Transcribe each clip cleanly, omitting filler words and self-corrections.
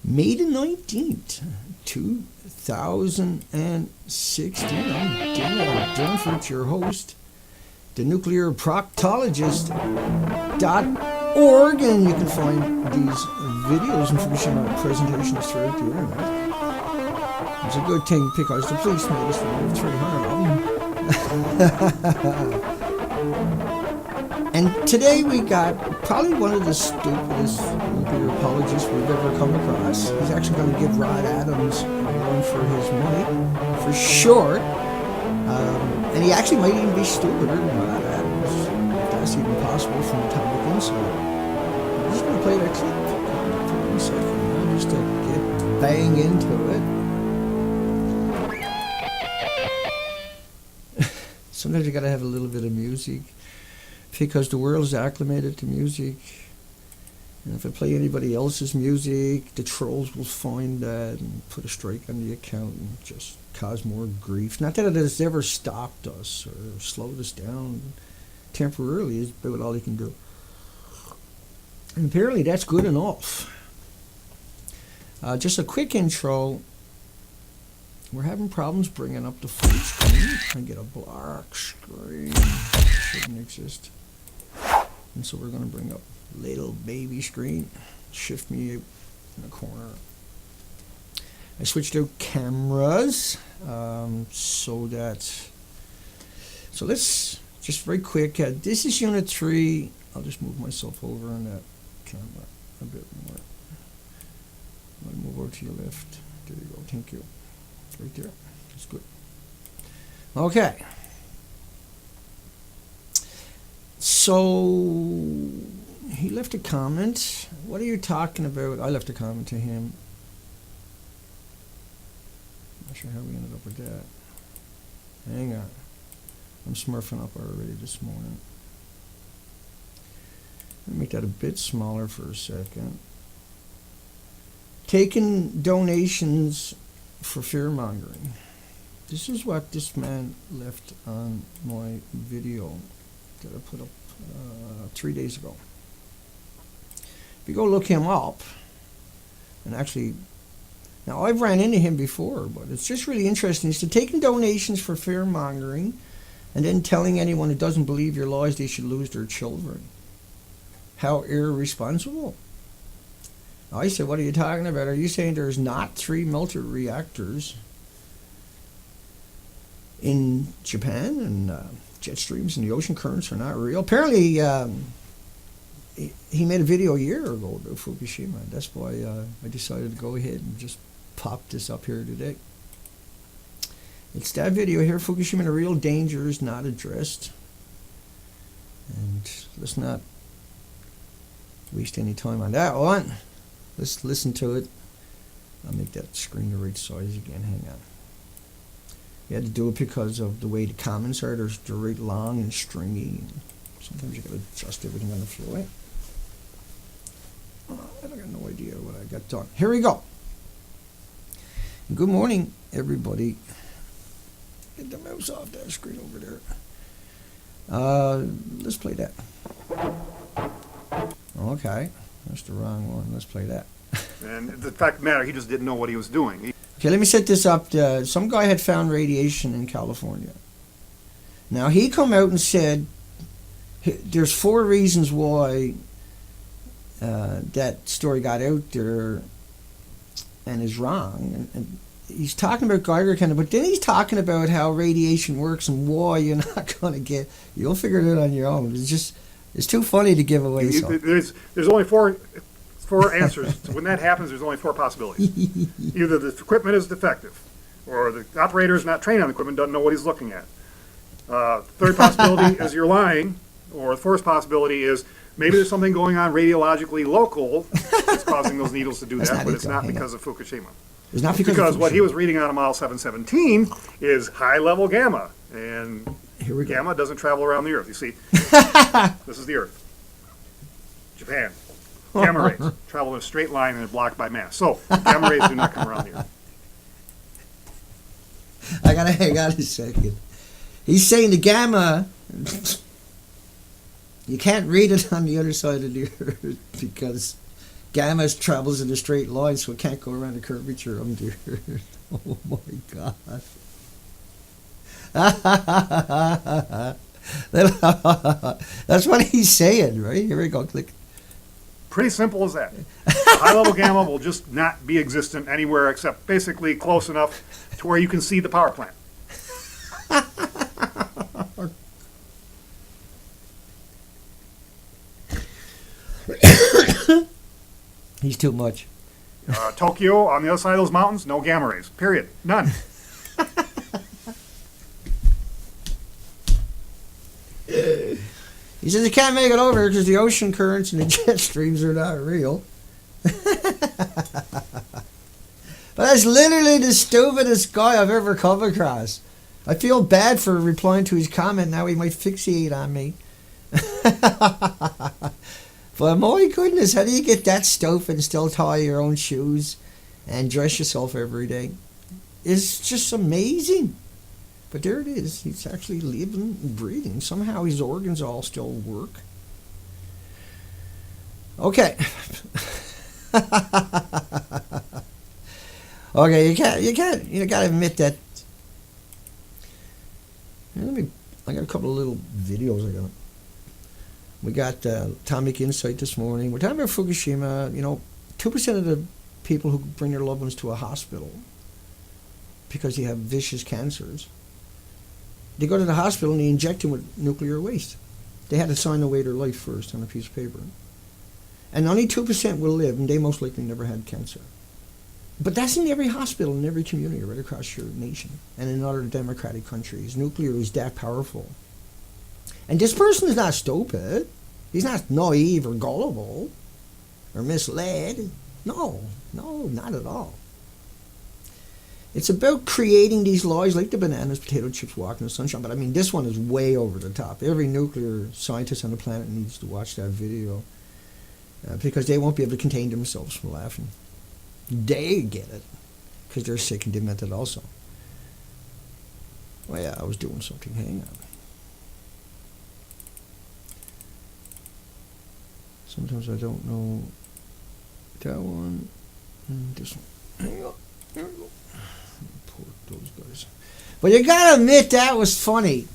May the 19th, 2016. I'm Durnford, your host, the nuclear proctologist.org, and you can find these videos and Fukushima presentations throughout the internet. It's a good thing because the police made us remove 300 of them. And today we got probably one of the stupidest nuclear apologists we've ever come across. He's actually going to give Rod Adams a run for his money, for sure. And he actually might even be stupider than Rod Adams, if that's even possible from Atomic Insight. I'm just going to play that clip for 1 second, just to get bang into it. Sometimes you got to have a little bit of music, because the world is acclimated to music. And if I play anybody else's music, the trolls will find that and put a strike on the account and just cause more grief. Not that it has ever stopped us or slowed us down temporarily, is about all you can do. And apparently that's good enough. Just a quick intro. We're having problems bringing up the full screen. I get a black screen. Shouldn't exist. And so we're going to bring up little baby screen. Shift me in the corner. I switched out cameras so let's just very quick. This is unit 3. I'll just move myself over on that camera a bit more. I'm going to move over to your left. There you go. Thank you. Right there. That's good. Okay. So he left a comment. What are you talking about? I left a comment to him. Not sure how we ended up with that. Hang on. I'm smurfing up already this morning. Let me make that a bit smaller for a second. Taking donations for fear-mongering. This is what this man left on my video that I put up 3 days ago. If you go look him up, and actually, now I've ran into him before, but it's just really interesting. He's taking donations for fear-mongering and then telling anyone who doesn't believe your lies they should lose their children. How irresponsible. I said, what are you talking about? Are you saying there's not 3 melter reactors in Japan, and jet streams and the ocean currents are not real? Apparently, he made a video a year ago about Fukushima. That's why I decided to go ahead and just pop this up here today. It's that video here, Fukushima, the real danger is not addressed. And let's not waste any time on that one. Let's listen to it. I'll make that screen the right size again. Hang on. You had to do it because of the way the comments are. They're right long and stringy. Sometimes you got to adjust everything on the fly. I got no idea what I got done. Here we go. Good morning, everybody. Get the mouse off that screen over there. Let's play that. Okay. That's the wrong one. Let's play that. And the fact of the matter, he just didn't know what he was doing. Okay, let me set this up. Some guy had found radiation in California. Now, he come out and said there's 4 reasons why that story got out there and is wrong. And he's talking about Geiger counter, but then he's talking about how radiation works and why you're not going to get... You'll figure it out on your own. It's too funny to give away. There's only four answers. When that happens, there's only 4 possibilities. Either the equipment is defective, or the operator is not trained on the equipment, doesn't know what he's looking at. Third possibility is you're lying, or the fourth possibility is maybe there's something going on radiologically local that's causing those needles to do that, but it's not because of Fukushima. It's not because what he was reading out of Model 717 is high-level gamma, and here we go. Gamma doesn't travel around the Earth. You see, this is the Earth. Japan. Gamma rays travel in a straight line and are blocked by mass. So, gamma rays do not come around the Earth. I gotta hang on a second. He's saying the gamma, you can't read it on the other side of the Earth because Gamma travels in a straight line, so it can't go around the curvature of the Earth. Oh my God. That's what he's saying, right? Here we go. Click. Pretty simple as that. High-level gamma will just not be existent anywhere except basically close enough to where you can see the power plant. He's too much. Tokyo, on the other side of those mountains, no gamma rays. Period. None. He says he can't make it over because the ocean currents and the jet streams are not real. But that's literally the stupidest guy I've ever come across. I feel bad for replying to his comment. Now he might fixate on me. But my goodness, how do you get that stupid and still tie your own shoes and dress yourself every day? It's just amazing. But there it is. He's actually living and breathing. Somehow his organs all still work. Okay. Okay, you gotta admit that. I got a couple of little videos I got. We got Atomic Insight this morning. We're talking about Fukushima. 2% of the people who bring their loved ones to a hospital because they have vicious cancers, they go to the hospital and they inject them with nuclear waste. They had to sign away their life first on a piece of paper. And only 2% will live, and they most likely never had cancer. But that's in every hospital, in every community, right across your nation, and in other democratic countries. Nuclear is that powerful. And this person is not stupid. He's not naive or gullible or misled. No, not at all. It's about creating these laws like the bananas, potato chips, walk in the sunshine. But I mean, this one is way over the top. Every nuclear scientist on the planet needs to watch that video because they won't be able to contain themselves from laughing. They get it because they're sick and demented also. Well, yeah, I was doing something. Hang on. Sometimes I don't know that one and this one. Hang on. There we go. Poor those guys. But you gotta admit that was funny,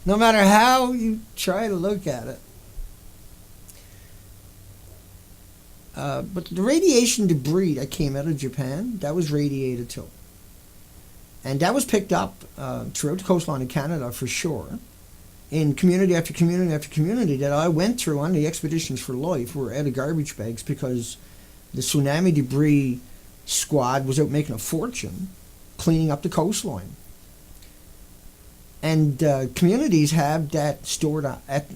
no matter how you try to look at it. But the radiation debris that came out of Japan, that was radiated too. And that was picked up throughout the coastline of Canada for sure. In community after community after community that I went through on the Expeditions for Life were out of garbage bags because the tsunami debris squad was out making a fortune cleaning up the coastline. And communities have that stored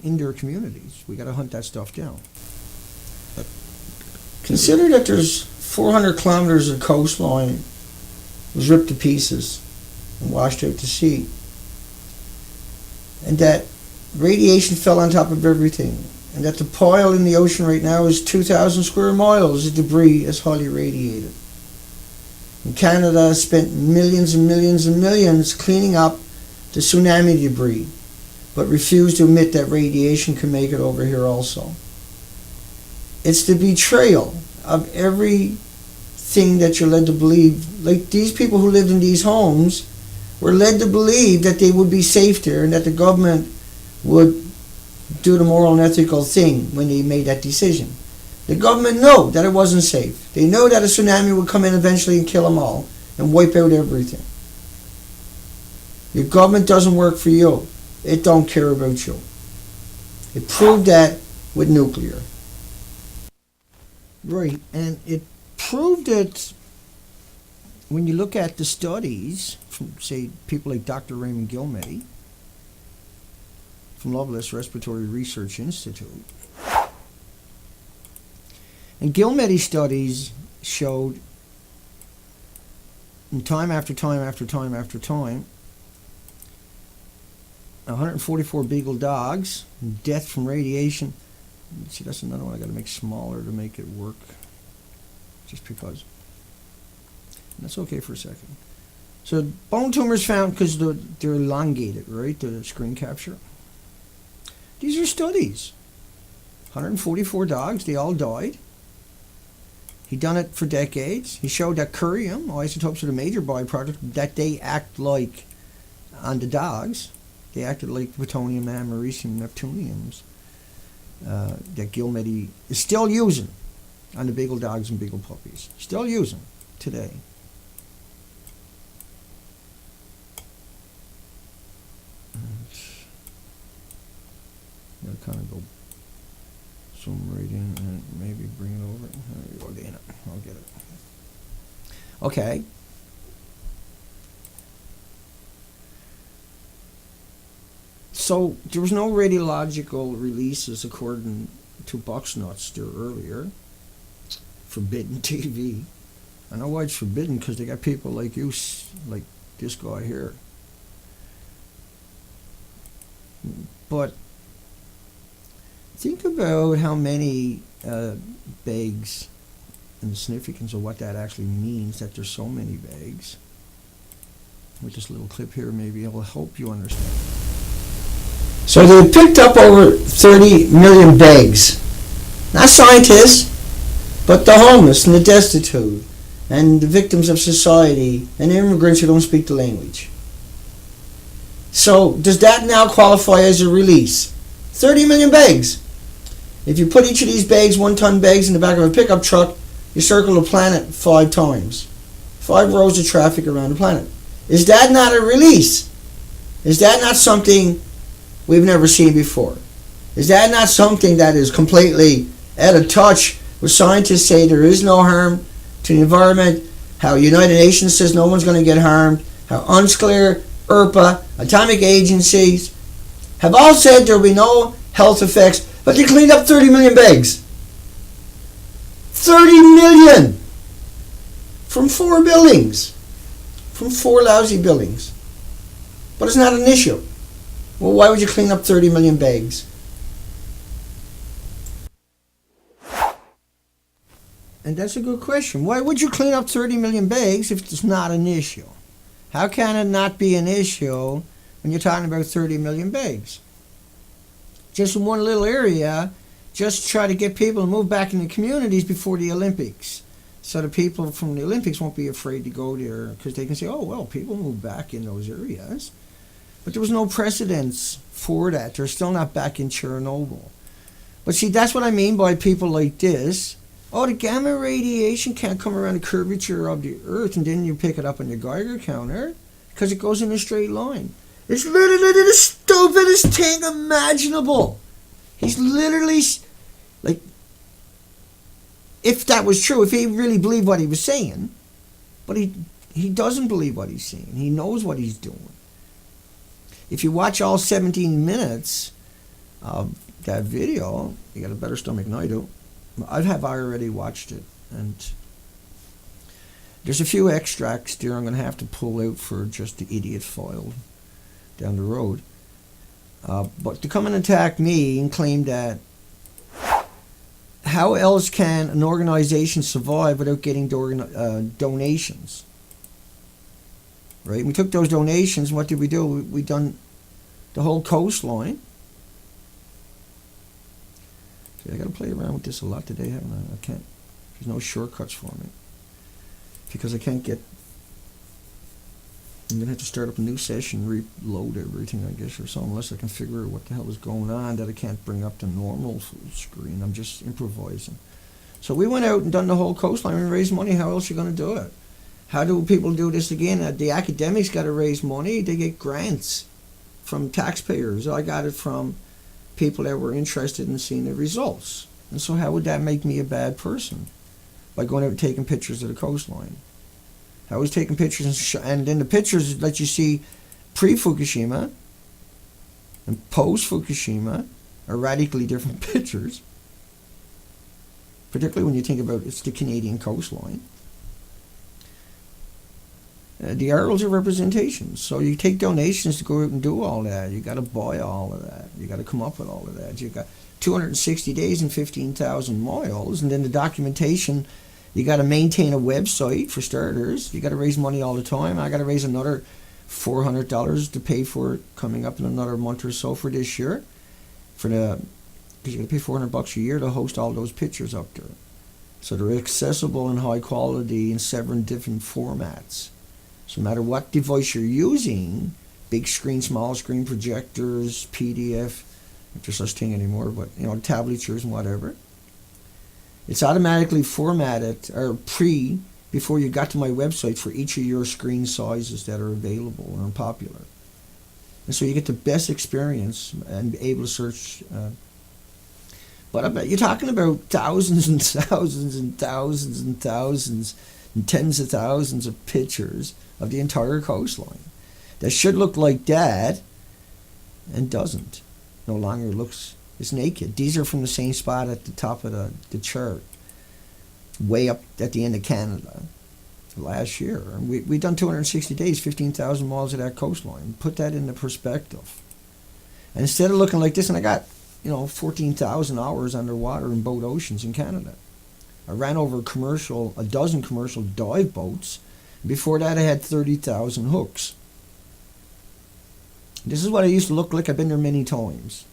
in their communities. We got to hunt that stuff down. Consider that there's 400 kilometers of coastline was ripped to pieces and washed out to sea. And that radiation fell on top of everything. And that the pile in the ocean right now is 2,000 square miles of debris is highly radiated. And Canada spent millions and millions and millions cleaning up the tsunami debris, but refused to admit that radiation can make it over here also. It's the betrayal of everything that you're led to believe. Like these people who lived in these homes were led to believe that they would be safe there and that the government would do the moral and ethical thing when they made that decision. The government knew that it wasn't safe. They knew that a tsunami would come in eventually and kill them all and wipe out everything. Your government doesn't work for you. It don't care about you. It proved that with nuclear. Right, and it proved it when you look at the studies from, say, people like Dr. Raymond Gilmedy from Loveless Respiratory Research Institute. And Gilmedy's studies showed in time after time after time after time 144 beagle dogs, death from radiation. See, that's another one I got to make smaller to make it work, just because. And that's okay for a second. So bone tumors found because they're elongated, right? The screen capture. These are studies. 144 dogs, they all died. He done it for decades. He showed that curium, isotopes are the major byproduct, that they act like, on the dogs, they acted like plutonium, americium, neptuniums, that Gilmedi is still using on the beagle dogs and beagle puppies. Still using today. I'm going to kind of go zoom right in and maybe bring it over. There you go, Dana. I'll get it. Okay. So there was no radiological releases according to Bucksnuts there earlier. Forbidden TV. I know why it's forbidden, because they got people like you, like this guy here. But think about how many bags and the significance of what that actually means, that there's so many bags. With this little clip here, maybe it will help you understand. So they picked up over 30 million bags. Not scientists, but the homeless and the destitute and the victims of society and immigrants who don't speak the language. So does that now qualify as a release? 30 million bags. If you put each of these bags, 1-ton bags, in the back of a pickup truck, you circle the planet 5 times. 5 rows of traffic around the planet. Is that not a release? Is that not something we've never seen before? Is that not something that is completely out of touch with scientists say there is no harm to the environment, how United Nations says no one's going to get harmed, how UNSCLEAR, ERPA, atomic agencies have all said there will be no health effects, but they cleaned up 30 million bags. 30 million! From 4 buildings. From 4 lousy buildings. But it's not an issue. Well, why would you clean up 30 million bags? And that's a good question. Why would you clean up 30 million bags if it's not an issue? How can it not be an issue when you're talking about 30 million bags? Just in one little area, just try to get people to move back in the communities before the Olympics. So the people from the Olympics won't be afraid to go there, because they can say, oh, well, people move back in those areas. But there was no precedence for that. They're still not back in Chernobyl. But see, that's what I mean by people like this. Oh, the gamma radiation can't come around the curvature of the Earth, and then you pick it up on your Geiger counter, because it goes in a straight line. It's literally the stupidest thing imaginable. He's literally, like, if that was true, if he really believed what he was saying, but he doesn't believe what he's saying. He knows what he's doing. If you watch all 17 minutes of that video, you got a better stomach than I do. I already watched it, and there's a few extracts there I'm going to have to pull out for just the idiot file down the road. But to come and attack me and claim that how else can an organization survive without getting donations? Right? We took those donations, what did we do? We done the whole coastline. See, I got to play around with this a lot today, haven't I? I can't. There's no shortcuts for me. Because I can't get... I'm going to have to start up a new session, reload everything, I guess, or something, unless I can figure out what the hell is going on that I can't bring up the normal full screen. I'm just improvising. So we went out and done the whole coastline and raised money. How else are you going to do it? How do people do this again? The academics got to raise money. They get grants from taxpayers. I got it from people that were interested in seeing the results. And so how would that make me a bad person? By going out and taking pictures of the coastline. I was taking pictures, and then the pictures that you see pre-Fukushima and post-Fukushima are radically different pictures. Particularly when you think about it's the Canadian coastline. The arrows are representations. So you take donations to go out and do all that. You got to buy all of that. You got to come up with all of that. You got 260 days and 15,000 miles, and then the documentation. You got to maintain a website for starters. You got to raise money all the time. I got to raise another $400 to pay for it coming up in another month or so for this year. Because you got to pay $400 a year to host all those pictures up there. So they're accessible in high quality in 7 different formats. So no matter what device you're using, big screen, small screen, projectors, PDF, if there's such thing anymore, but tablatures and whatever. It's automatically formatted or before you got to my website for each of your screen sizes that are available and popular. And so you get the best experience and be able to search. But I bet you're talking about thousands and thousands and thousands and thousands and tens of thousands of pictures of the entire coastline that should look like that and doesn't. No longer looks, it's naked. These are from the same spot at the top of the chart, way up at the end of Canada last year. And we done 260 days, 15,000 miles of that coastline. Put that into perspective. And instead of looking like this, and I got 14,000 hours underwater in boat oceans in Canada. I ran over a dozen commercial dive boats. Before that, I had 30,000 hooks. This is what I used to look like. I've been there many times.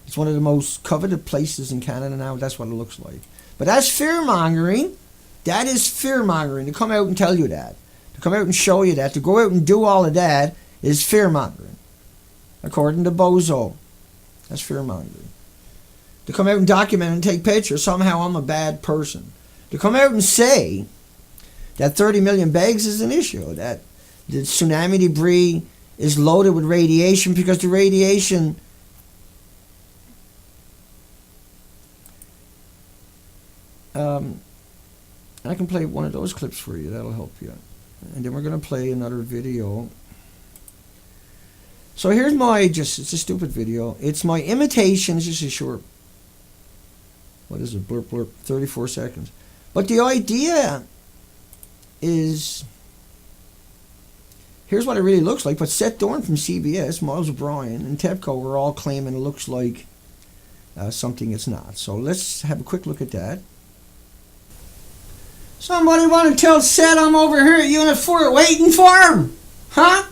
It's one of the most coveted places in Canada now. That's what it looks like. But that's fear-mongering. That is fear-mongering. To come out and tell you that. To come out and show you that. To go out and do all of that is fear-mongering. According to Bozo. That's fear-mongering. To come out and document and take pictures, somehow I'm a bad person. To come out and say that 30 million bags is an issue, that the tsunami debris is loaded with radiation because the radiation I can play one of those clips for you. That'll help you. And then we're going to play another video. So here's it's a stupid video. It's my imitation. It's just a short, what is it, blurp, blurp, 34 seconds. But the idea is, here's what it really looks like. But Seth Dorn from CBS, Miles O'Brien, and TEPCO are all claiming it looks like something it's not. So let's have a quick look at that. Somebody want to tell Seth I'm over here at Unit 4 waiting for him? Huh?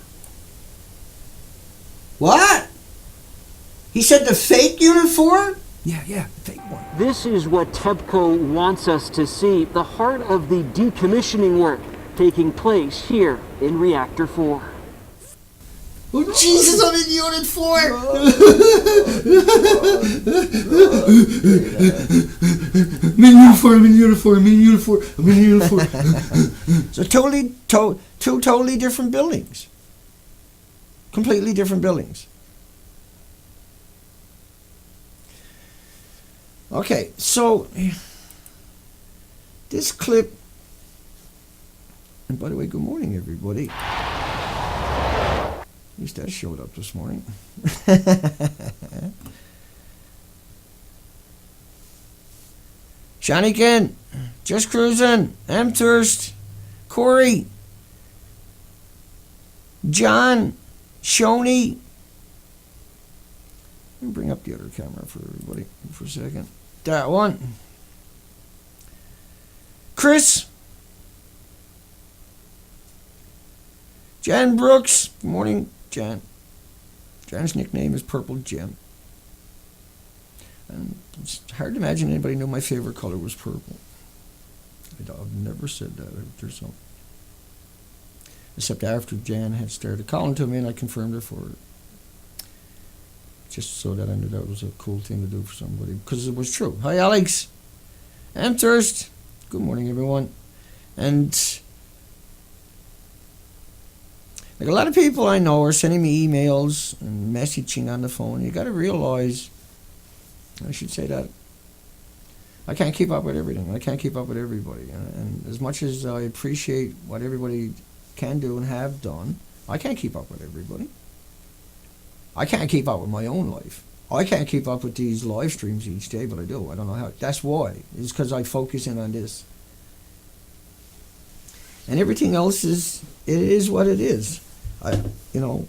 What? He said the fake Unit 4? Yeah, the fake one. This is what TEPCO wants us to see, the heart of the decommissioning work taking place here in Reactor 4. Oh, Jesus, I'm in Unit 4! I'm in Unit 4. So two totally different buildings. Completely different buildings. Okay, so this clip, and by the way, good morning, everybody. At least that showed up this morning. Shanikin, just cruising, I'm Thirst, Corey, John, Shoni. Let me bring up the other camera for everybody for a second. That one. Chris. Jan Brooks. Good morning, Jan. Jan's nickname is Purple Gem. And it's hard to imagine anybody knew my favorite color was purple. I've never said that or so. Except after Jan had started calling to me and I confirmed her for it. Just so that I knew that was a cool thing to do for somebody. Because it was true. Hi, Alex. I'm Thirst. Good morning, everyone. And like a lot of people I know are sending me emails and messaging on the phone. You got to realize, I should say that, I can't keep up with everything. I can't keep up with everybody. And as much as I appreciate what everybody can do and have done, I can't keep up with everybody. I can't keep up with my own life. I can't keep up with these live streams each day, but I do. I don't know how. That's why. It's because I focus in on this. And everything else it is what it is. The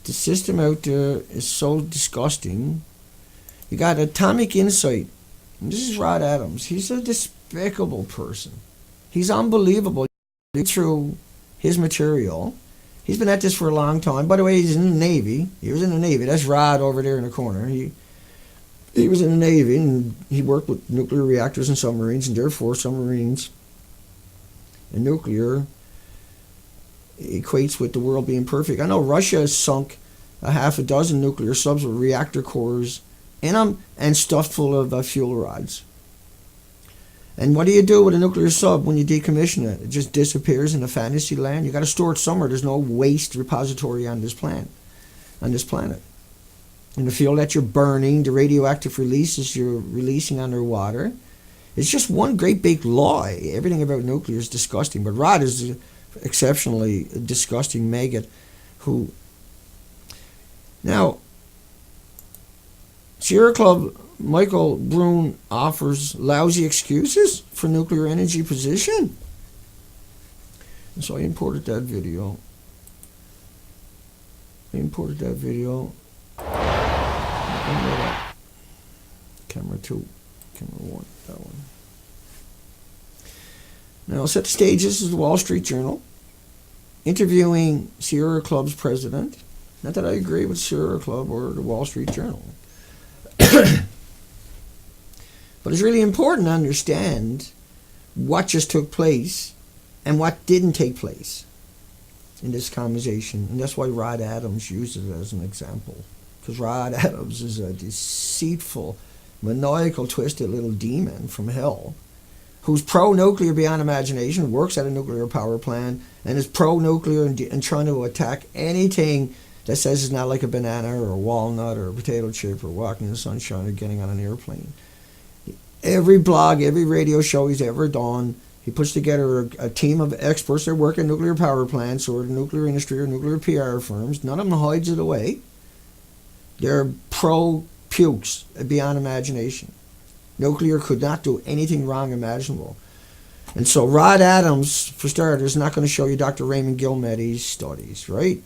system out there is so disgusting. You got Atomic Insight. And this is Rod Adams. He's a despicable person. He's unbelievable through his material. He's been at this for a long time. By the way, he's in the Navy. He was in the Navy. That's Rod over there in the corner. He was in the Navy, and he worked with nuclear reactors and submarines, and therefore submarines and nuclear equates with the world being perfect. I know Russia has sunk a half a dozen nuclear subs with reactor cores in them and stuffed full of fuel rods. And what do you do with a nuclear sub when you decommission it? It just disappears in a fantasy land. You got to store it somewhere. There's no waste repository on this planet. And the fuel that you're burning, the radioactive releases you're releasing underwater, it's just one great big lie. Everything about nuclear is disgusting. But Rod is an exceptionally disgusting maggot who... Now, Sierra Club Michael Brune offers lousy excuses for nuclear energy position. And so I imported that video. Camera 2, camera 1, that one. Now, set the stage. This is the Wall Street Journal interviewing Sierra Club's president. Not that I agree with Sierra Club or the Wall Street Journal. But it's really important to understand what just took place and what didn't take place in this conversation. And that's why Rod Adams uses it as an example. Because Rod Adams is a deceitful, maniacal, twisted little demon from hell who's pro-nuclear beyond imagination, works at a nuclear power plant, and is pro-nuclear and trying to attack anything that says it's not like a banana or a walnut or a potato chip or walking in the sunshine or getting on an airplane. Every blog, every radio show he's ever done, he puts together a team of experts that work at nuclear power plants or the nuclear industry or nuclear PR firms. None of them hides it away. They're pro-pukes beyond imagination. Nuclear could not do anything wrong imaginable. And so Rod Adams, for starters, is not going to show you Dr. Raymond Guilmette's studies, right?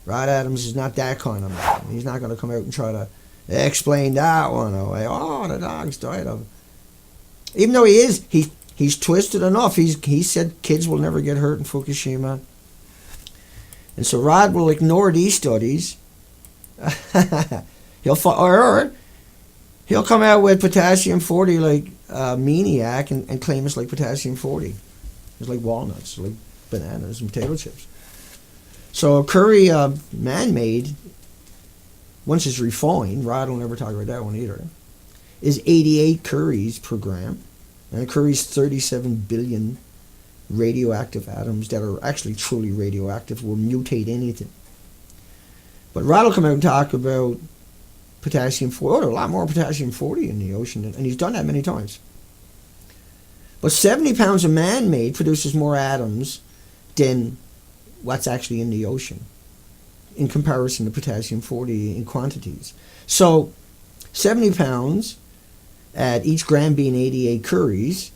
Rod Adams is not that kind of man. He's not going to come out and try to explain that one away. Oh, the dogs died of... Even though he's twisted enough. He said kids will never get hurt in Fukushima. And so Rod will ignore these studies. He'll come out with potassium-40 like a maniac and claim it's like potassium-40. It's like walnuts, like bananas and potato chips. So curry man-made, once it's refined, Rod will never talk about that one either, is 88 curries per gram. And a curry's 37 billion radioactive atoms that are actually truly radioactive, will mutate anything. But Rod will come out and talk about potassium-40. Oh, there's a lot more potassium-40 in the ocean, and he's done that many times. But 70 pounds of man-made produces more atoms than what's actually in the ocean in comparison to potassium-40 in quantities. So 70 pounds at each gram being 88 curries,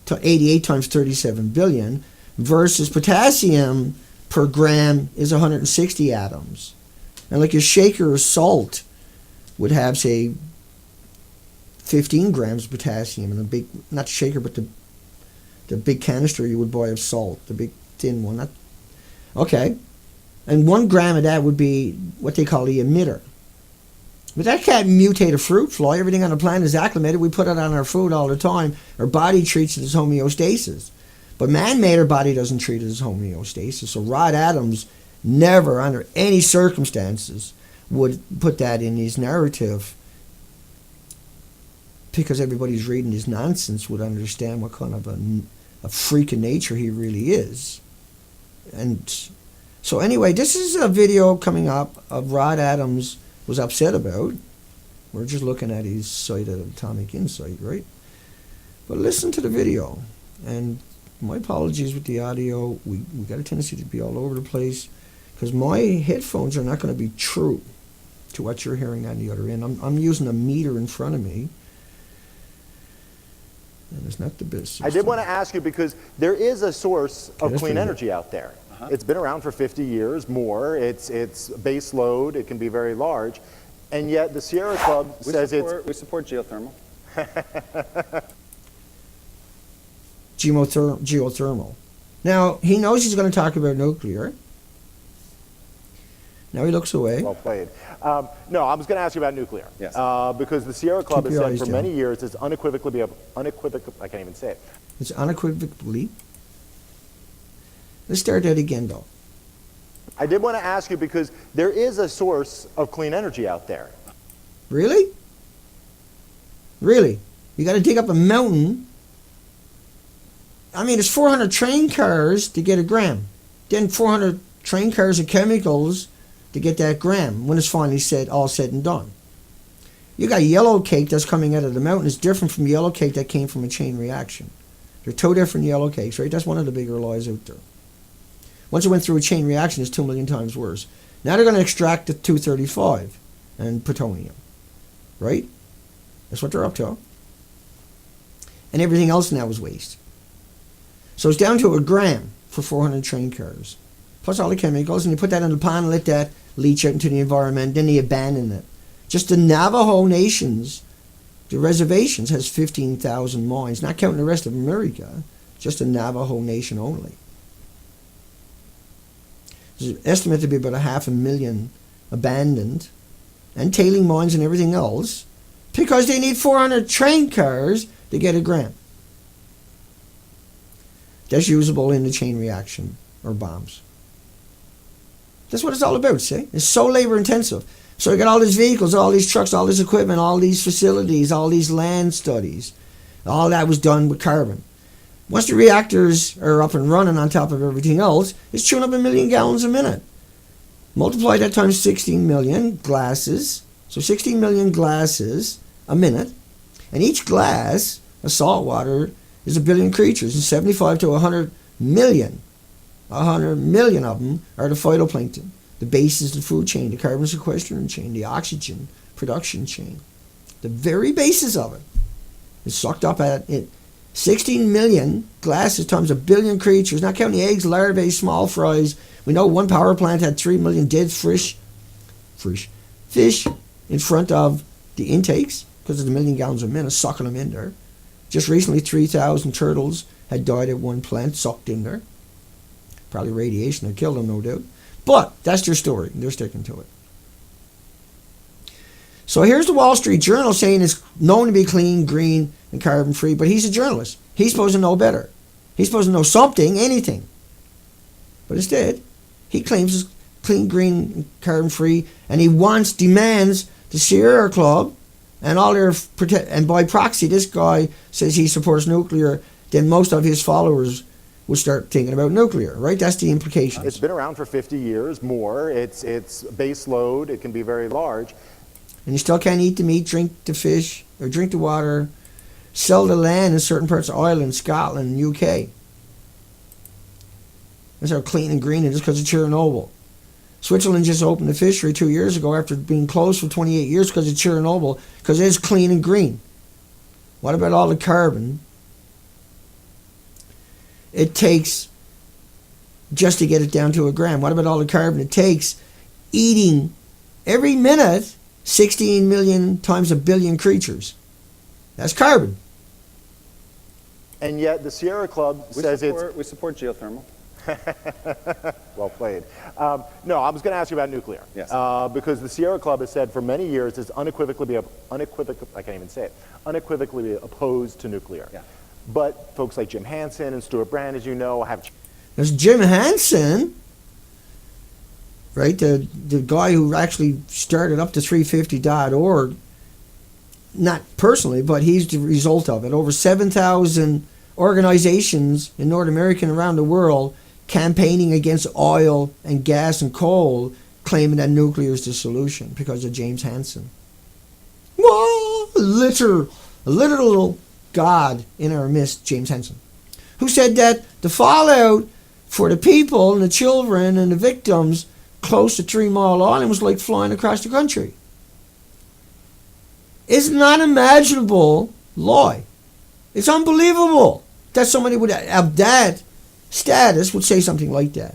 to 88 times 37 billion, versus potassium per gram is 160 atoms. And like a shaker of salt would have, say, 15 grams of potassium in a big, not shaker, but the big canister you would buy of salt, the big thin one. Okay. And 1 gram of that would be what they call the emitter. But that can't mutate a fruit fly. Everything on the planet is acclimated. We put it on our food all the time. Our body treats it as homeostasis. But man-made, our body doesn't treat it as homeostasis. So Rod Adams never, under any circumstances, would put that in his narrative, because everybody's reading his nonsense would understand what kind of a freak of nature he really is. And so anyway, this is a video coming up of Rod Adams was upset about. We're just looking at his site at Atomic Insight, right? But listen to the video. And my apologies with the audio. We got a tendency to be all over the place because my headphones are not going to be true to what you're hearing on the other end. I'm using a meter in front of me, and it's not the best. I did want to ask you, because there is a source of clean energy out there. It's been around for 50 years, more. It's base load. It can be very large. And yet the Sierra Club says we support geothermal. Geothermal. Now, he knows he's going to talk about nuclear. Now he looks away. Well played. No, I was going to ask you about nuclear. Yes. Because the Sierra Club Keep has your said eyes for down. many years it's unequivocally, I can't even say it. It's unequivocally. Let's start that again, though. I did want to ask you because there is a source of clean energy out there. Really? Really? You got to dig up a mountain. I mean, it's 400 train cars to get a gram. Then 400 train cars of chemicals to get that gram when it's finally all said and done. You got yellow cake that's coming out of the mountain. It's different from yellow cake that came from a chain reaction. They're two different yellow cakes, right? That's one of the bigger lies out there. Once it went through a chain reaction, it's 2 million times worse. Now they're going to extract the 235 and plutonium, right? That's what they're up to. And everything else now is waste. So it's down to a gram for 400 train cars, plus all the chemicals, and you put that in the pan and let that leach out into the environment, then they abandon it. Just the Navajo nations, the reservations, has 15,000 mines, not counting the rest of America, just the Navajo nation only. There's estimated to be about 500,000 abandoned, and tailing mines and everything else, because they need 400 train cars to get a gram. That's usable in the chain reaction or bombs. That's what it's all about, see? It's so labor intensive. So you got all these vehicles, all these trucks, all this equipment, all these facilities, all these land studies. All that was done with carbon. Once the reactors are up and running on top of everything else, it's chewing up 1 million gallons a minute. Multiply that times 16 million glasses. So 16 million glasses a minute. And each glass of salt water is 1 billion creatures. And 75 to 100 million. 100 million of them are the phytoplankton. The base is the food chain, the carbon sequestration chain, the oxygen production chain. The very basis of it is sucked up at it. 16 million glasses times 1 billion creatures, not counting the eggs, larvae, small fries. We know one power plant had 3 million dead fish in front of the intakes because of the 1 million gallons a minute, sucking them in there. Just recently, 3,000 turtles had died at one plant, sucked in there. Probably radiation had killed them, no doubt. But that's their story. They're sticking to it. So here's the Wall Street Journal saying it's known to be clean, green, and carbon-free, but he's a journalist. He's supposed to know better. He's supposed to know something, anything. But instead, he claims it's clean, green, and carbon-free, and he demands the Sierra Club and all their and by proxy, this guy says he supports nuclear. Then most of his followers would start thinking about nuclear, right? That's the implication. It's been around for 50 years, more. It's base load. It can be very large. And you still can't eat the meat, drink the fish, or drink the water, sell the land in certain parts of Ireland, Scotland, and UK. That's how clean and green it is because of Chernobyl. Switzerland just opened a fishery 2 years ago after being closed for 28 years because of Chernobyl, because it is clean and green. What about all the carbon it takes just to get it down to a gram? What about all the carbon it takes eating every minute 16 million times 1 billion creatures? That's carbon. And yet the Sierra Club says we support geothermal. Well played. No, I was going to ask you about nuclear. Yes. Because the Sierra Club has said for many years it's unequivocally opposed to nuclear. Yeah. But folks like Jim Hansen and Stuart Brand, as you know, have... There's Jim Hansen, right? The guy who actually started up to 350.org, not personally, but he's the result of it. Over 7,000 organizations in North America and around the world campaigning against oil and gas and coal, claiming that nuclear is the solution because of James Hansen. Whoa! A literal God in our midst, James Hansen, who said that the fallout for the people and the children and the victims close to 3 Mile Island was like flying across the country. It's an unimaginable lie. It's unbelievable that somebody would have that status would say something like that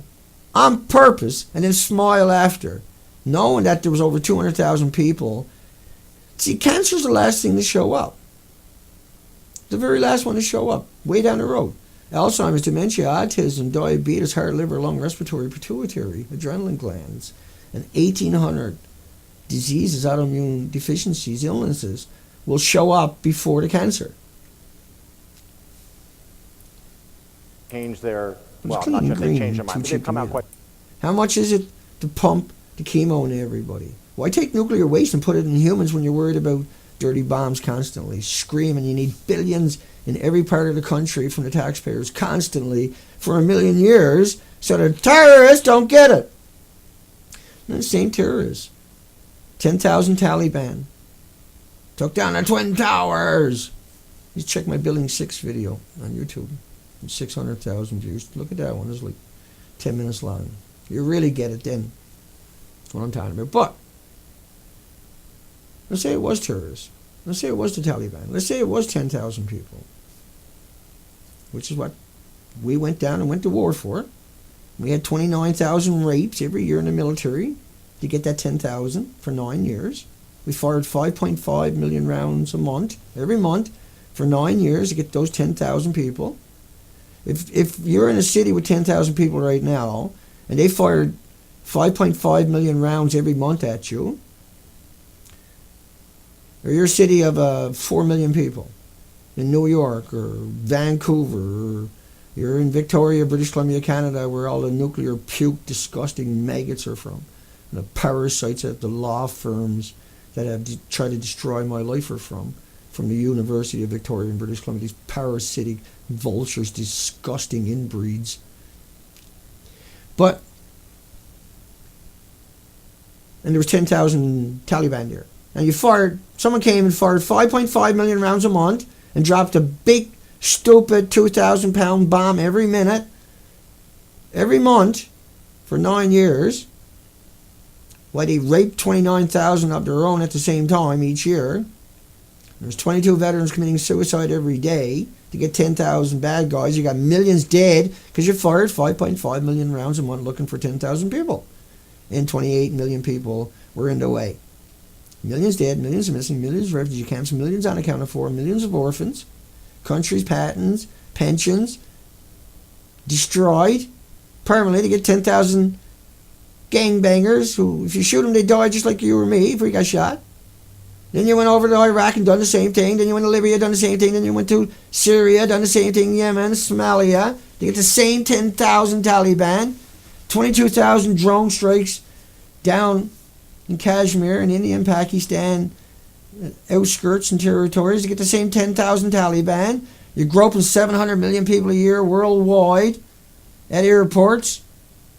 on purpose and then smile after, knowing that there was over 200,000 people. See, cancer is the last thing to show up. The very last one to show up, way down the road. Alzheimer's, dementia, autism, diabetes, heart, liver, lung, respiratory, pituitary, adrenaline glands, and 1,800 diseases, autoimmune deficiencies, illnesses will show up before the cancer. Change their, It's well, clean not sure if they green, changed their mind, but too they've come out cheap quite. How much is it to pump the chemo into everybody? Why take nuclear waste and put it in humans when you're worried about dirty bombs constantly, screaming you need billions in every part of the country from the taxpayers constantly for 1,000,000 years so the terrorists don't get it? And the same terrorists. 10,000 Taliban took down the Twin Towers. You check my Building 6 video on YouTube. 600,000 views. Look at that one. It's like 10 minutes long. You really get it then. That's what I'm talking about. But let's say it was terrorists. Let's say it was the Taliban. Let's say it was 10,000 people, which is what we went down and went to war for. We had 29,000 rapes every year in the military to get that 10,000 for 9 years. We fired 5.5 million rounds a month, every month, for 9 years to get those 10,000 people. If you're in a city with 10,000 people right now, and they fired 5.5 million rounds every month at you, or you're a city of 4 million people in New York or Vancouver, or you're in Victoria, British Columbia, Canada, where all the nuclear puke, disgusting maggots are from, and the parasites that the law firms that have tried to destroy my life are from the University of Victoria in British Columbia, these parasitic vultures, disgusting inbreeds. And there was 10,000 Taliban there. And someone came and fired 5.5 million rounds a month and dropped a big, stupid 2,000-pound bomb every minute, every month, for 9 years, while they raped 29,000 of their own at the same time each year. There's 22 veterans committing suicide every day to get 10,000 bad guys. You got millions dead because you fired 5.5 million rounds a month looking for 10,000 people. And 28 million people were in the way. Millions dead, millions missing, millions of refugee camps, millions unaccounted for, millions of orphans, countries, patents, pensions, destroyed permanently to get 10,000 gangbangers who, if you shoot them, they die just like you or me if we got shot. Then you went over to Iraq and done the same thing. Then you went to Libya, done the same thing. Then you went to Syria, done the same thing. Yemen, Somalia. They get the same 10,000 Taliban. 22,000 drone strikes down in Kashmir and India and Pakistan, outskirts and territories. They get the same 10,000 Taliban. You're groping 700 million people a year worldwide at airports,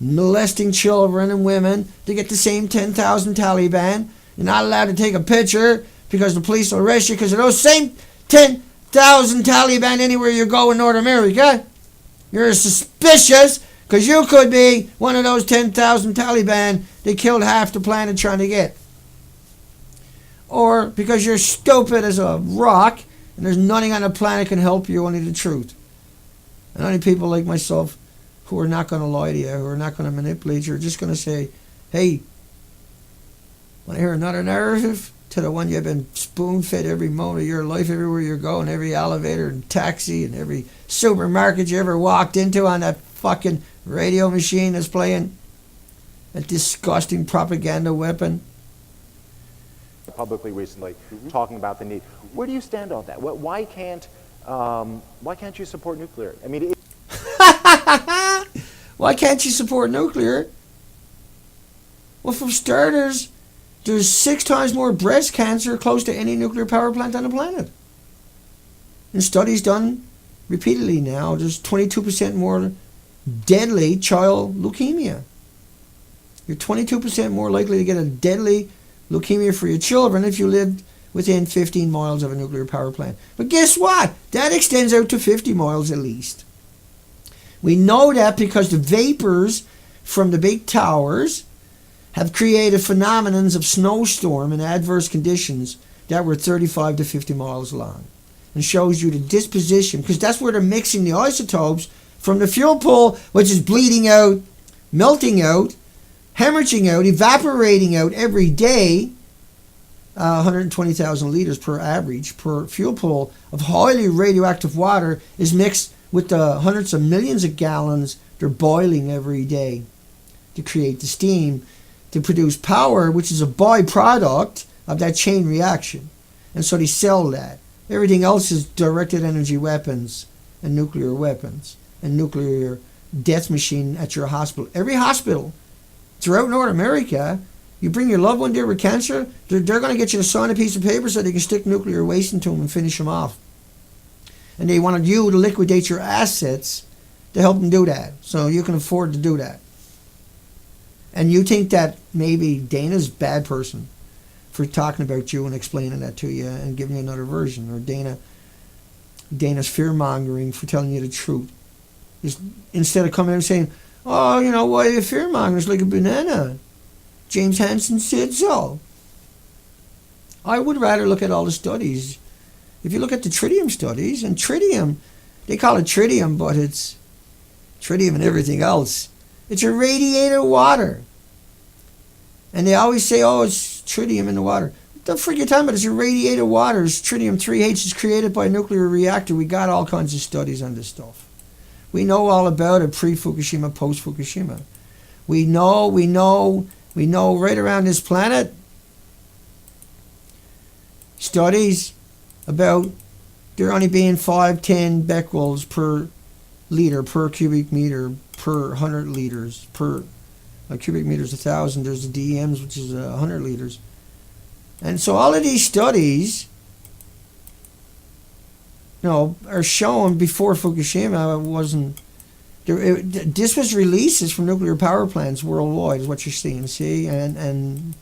molesting children and women. They get the same 10,000 Taliban. You're not allowed to take a picture because the police will arrest you because of those same 10,000 Taliban anywhere you go in North America. You're suspicious because you could be one of those 10,000 Taliban they killed half the planet trying to get. Or because you're stupid as a rock and there's nothing on the planet can help you, only the truth. And only people like myself who are not going to lie to you, who are not going to manipulate you, are just going to say, hey, want to hear another narrative to the one you've been spoon-fed every moment of your life, everywhere you go, in every elevator and taxi and every supermarket you ever walked into, on that fucking radio machine that's playing that disgusting propaganda weapon? Publicly recently, talking about the need. Where do you stand on that? Why can't you support nuclear? I mean, why can't you support nuclear? Well, for starters, there's 6 times more breast cancer close to any nuclear power plant on the planet. In studies done repeatedly now, there's 22% more deadly child leukemia. You're 22% more likely to get a deadly leukemia for your children if you lived within 15 miles of a nuclear power plant. But guess what? That extends out to 50 miles at least. We know that because the vapors from the big towers have created phenomenons of snowstorm and adverse conditions that were 35 to 50 miles long. And shows you the disposition, because that's where they're mixing the isotopes from the fuel pool, which is bleeding out, melting out, hemorrhaging out, evaporating out every day. 120,000 liters per average per fuel pool of highly radioactive water is mixed with the hundreds of millions of gallons they're boiling every day to create the steam to produce power, which is a byproduct of that chain reaction. And so they sell that. Everything else is directed energy weapons and nuclear weapons and nuclear death machine at your hospital. Every hospital throughout North America, you bring your loved one there with cancer, they're going to get you to sign a piece of paper so they can stick nuclear waste into them and finish them off. And they wanted you to liquidate your assets to help them do that, so you can afford to do that. And you think that maybe Dana's a bad person for talking about you and explaining that to you and giving you another version, or Dana's fear-mongering for telling you the truth. Just, instead of coming out and saying, oh, you know, why are you fear-mongering? It's like a banana. James Hansen said so. I would rather look at all the studies. If you look at the tritium studies, and tritium, they call it tritium, but it's tritium and everything else. It's irradiated water. And they always say, oh, it's tritium in the water. What the freak are you talking about? It's irradiated water. It's tritium-3H. It's created by a nuclear reactor. We got all kinds of studies on this stuff. We know all about it pre-Fukushima, post-Fukushima. We know right around this planet, studies about there only being 5-10 becquerels per liter, per cubic meter, per 100 liters, per cubic meters 1,000. There's the DEMs, which is 100 liters. And so all of these studies, you know, are shown before Fukushima. It wasn't. This was releases from nuclear power plants worldwide, is what you're seeing. See, and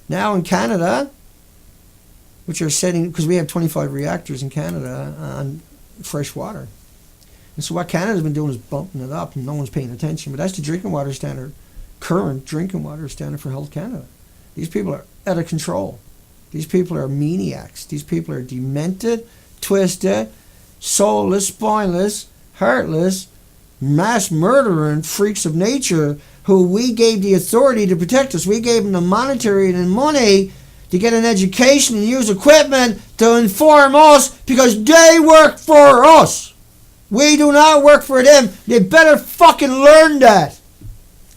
now in Canada, which are setting, because we have 25 reactors in Canada on fresh water. And so what Canada's been doing is bumping it up, and no one's paying attention. But that's the drinking water standard, current drinking water standard for Health Canada. These people are out of control. These people are maniacs. These people are demented, twisted, soulless, spineless, heartless, mass murdering freaks of nature who we gave the authority to protect us. We gave them the monetary and money to get an education and use equipment to inform us because they work for us. We do not work for them. They better fucking learn that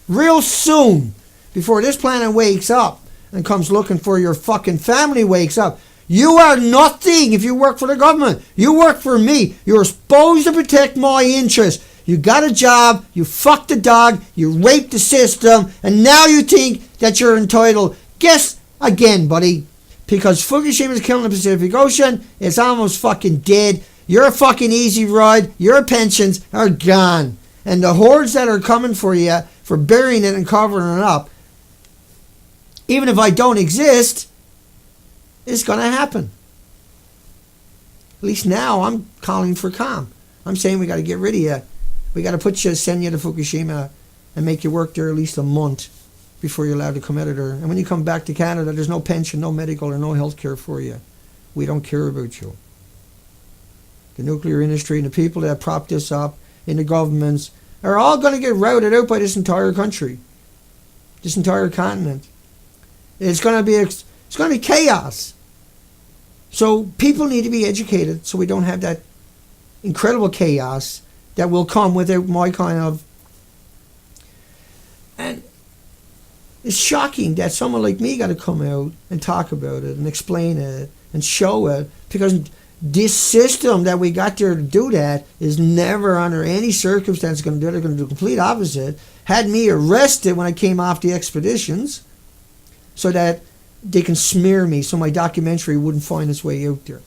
real soon before this planet wakes up and comes looking for your fucking family wakes up. You are nothing if you work for the government. You work for me. You're supposed to protect my interests. You got a job, you fucked the dog, you raped the system, and now you think that you're entitled. Guess again, buddy, because Fukushima is killing the Pacific Ocean, it's almost fucking dead. Your fucking easy ride, your pensions are gone. And the hordes that are coming for you for burying it and covering it up, even if I don't exist, it's going to happen. At least now I'm calling for calm. I'm saying we got to get rid of you. We got to send you to Fukushima and make you work there at least a month before you're allowed to come out of there. And when you come back to Canada, there's no pension, no medical, or no health care for you. We don't care about you. The nuclear industry and the people that prop this up in the governments are all going to get routed out by this entire country, this entire continent. It's going to be chaos. So people need to be educated so we don't have that incredible chaos that will come without my kind of... And it's shocking that someone like me got to come out and talk about it and explain it and show it, because this system that we got there to do that is never under any circumstance going to do it. They're going to do the complete opposite. Had me arrested when I came off the expeditions so that they can smear me so my documentary wouldn't find its way out there.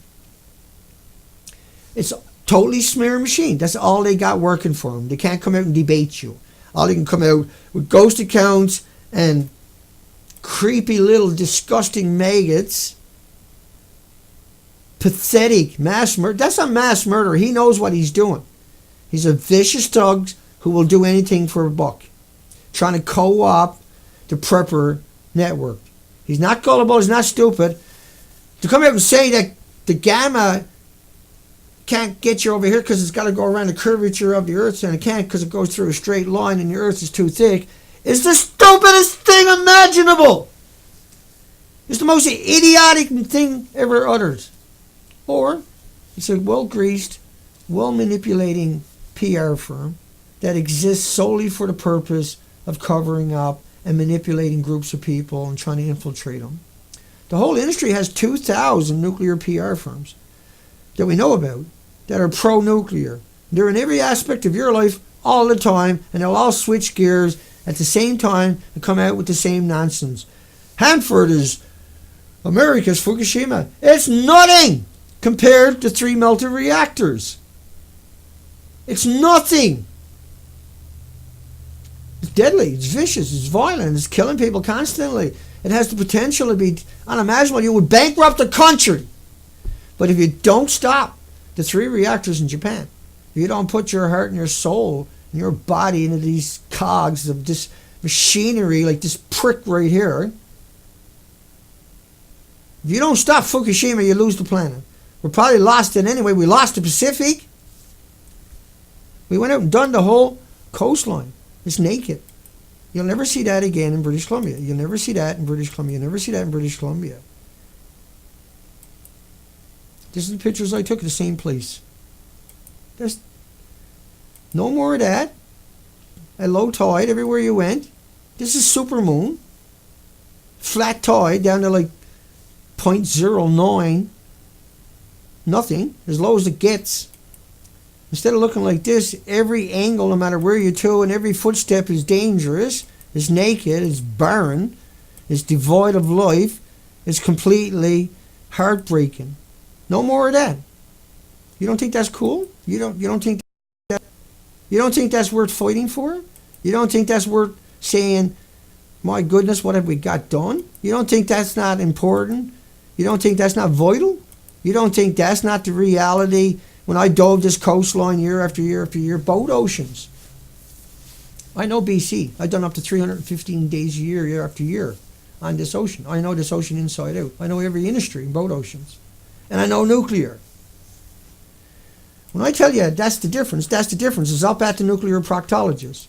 It's totally smear machine. That's all they got working for them. They can't come out and debate you. All they can come out with ghost accounts and creepy little disgusting maggots. Pathetic mass murder. That's a mass murderer. He knows what he's doing. He's a vicious thug who will do anything for a buck. Trying to co-opt the prepper network. He's not gullible. He's not stupid. To come out and say that the gamma can't get you over here because it's got to go around the curvature of the Earth, and it can't because it goes through a straight line and the Earth is too thick, is the stupidest thing imaginable. It's the most idiotic thing ever uttered. Or it's a well-greased, well-manipulating PR firm that exists solely for the purpose of covering up and manipulating groups of people and trying to infiltrate them. The whole industry has 2,000 nuclear PR firms that we know about that are pro-nuclear. They're in every aspect of your life all the time, and they'll all switch gears at the same time and come out with the same nonsense. Hanford is America's Fukushima. It's nothing compared to 3 melted reactors. It's nothing. It's deadly, it's vicious, it's violent, it's killing people constantly. It has the potential to be unimaginable. You would bankrupt the country. But if you don't stop the 3 reactors in Japan, if you don't put your heart and your soul and your body into these cogs of this machinery, like this prick right here, if you don't stop Fukushima, you lose the planet. We're probably lost it anyway. We lost the Pacific. We went out and done the whole coastline. It's naked. You'll never see that again in British Columbia. You'll never see that in British Columbia. You'll never see that in British Columbia. This is the pictures I took of the same place. There's no more of that. At low tide, everywhere you went. This is super moon. Flat tide down to like 0.09. Nothing. As low as it gets. Instead of looking like this, every angle, no matter where you to, and every footstep is dangerous, is naked, is barren, is devoid of life, is completely heartbreaking. No more of that. You don't think that's cool? You don't think that's worth fighting for? You don't think that's worth saying, my goodness, what have we got done? You don't think that's not important? You don't think that's not vital? You don't think that's not the reality? When I dove this coastline year after year after year, boat oceans. I know BC. I've done up to 315 days a year, year after year, on this ocean. I know this ocean inside out. I know every industry in boat oceans. And I know nuclear. When I tell you that's the difference. It's up at the nuclear proctologist.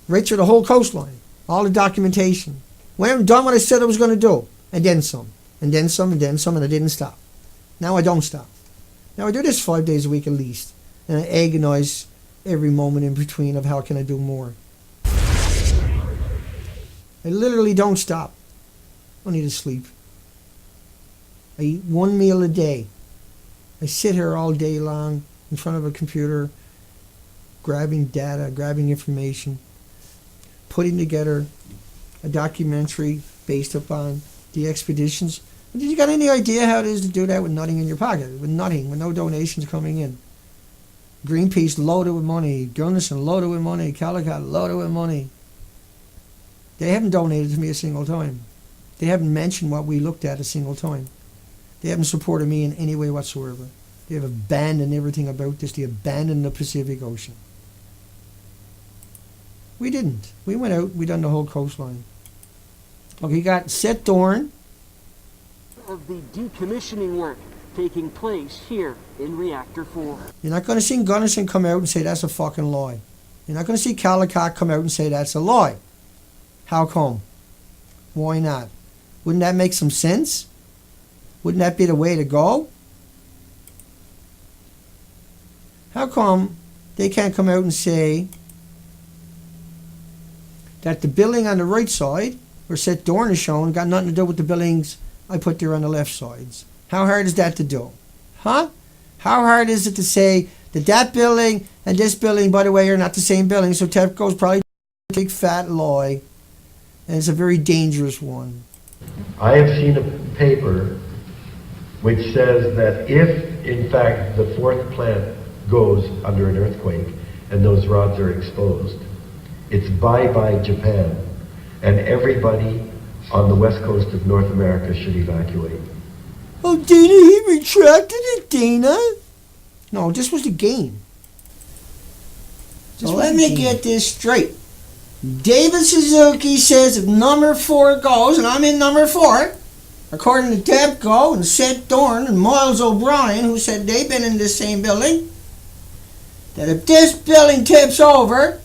Right through the whole coastline. All the documentation. When I'm done what I said I was going to do. And then some. And then some, and then some, and I didn't stop. Now I don't stop. Now I do this 5 days a week at least, and I agonize every moment in between of how can I do more. I literally don't stop. I don't need to sleep. I eat 1 meal a day. I sit here all day long in front of a computer, grabbing data, grabbing information, putting together a documentary based upon the expeditions. Did you got any idea how it is to do that with nothing in your pocket? With nothing, with no donations coming in. Greenpeace loaded with money. Gunnison loaded with money. Calicut loaded with money. They haven't donated to me a single time. They haven't mentioned what we looked at a single time. They haven't supported me in any way whatsoever. They have abandoned everything about this. They abandoned the Pacific Ocean. We didn't. We went out, we done the whole coastline. Look, you got Set Doin. Of the decommissioning work taking place here in Reactor 4. You're not going to see Gunnison come out and say that's a fucking lie. You're not going to see Calicut come out and say that's a lie. How come? Why not? Wouldn't that make some sense? Wouldn't that be the way to go? How come they can't come out and say that the building on the right side, where Set Doin is shown, got nothing to do with the buildings I put there on the left sides? How hard is that to do? Huh? How hard is it to say that that building and this building, by the way, are not the same building, so TEPCO's probably a big fat lie, and it's a very dangerous one. I have seen a paper which says that if, in fact, the 4th plant goes under an earthquake and those rods are exposed, it's bye-bye Japan, and everybody on the west coast of North America should evacuate. Oh, Dana, he retracted it, Dana. No, this was the game. So let me get this straight. David Suzuki says if number 4 goes, and I'm in number 4, according to TEPCO and Set Doin and Miles O'Brien, who said they've been in this same building, that if this building tips over,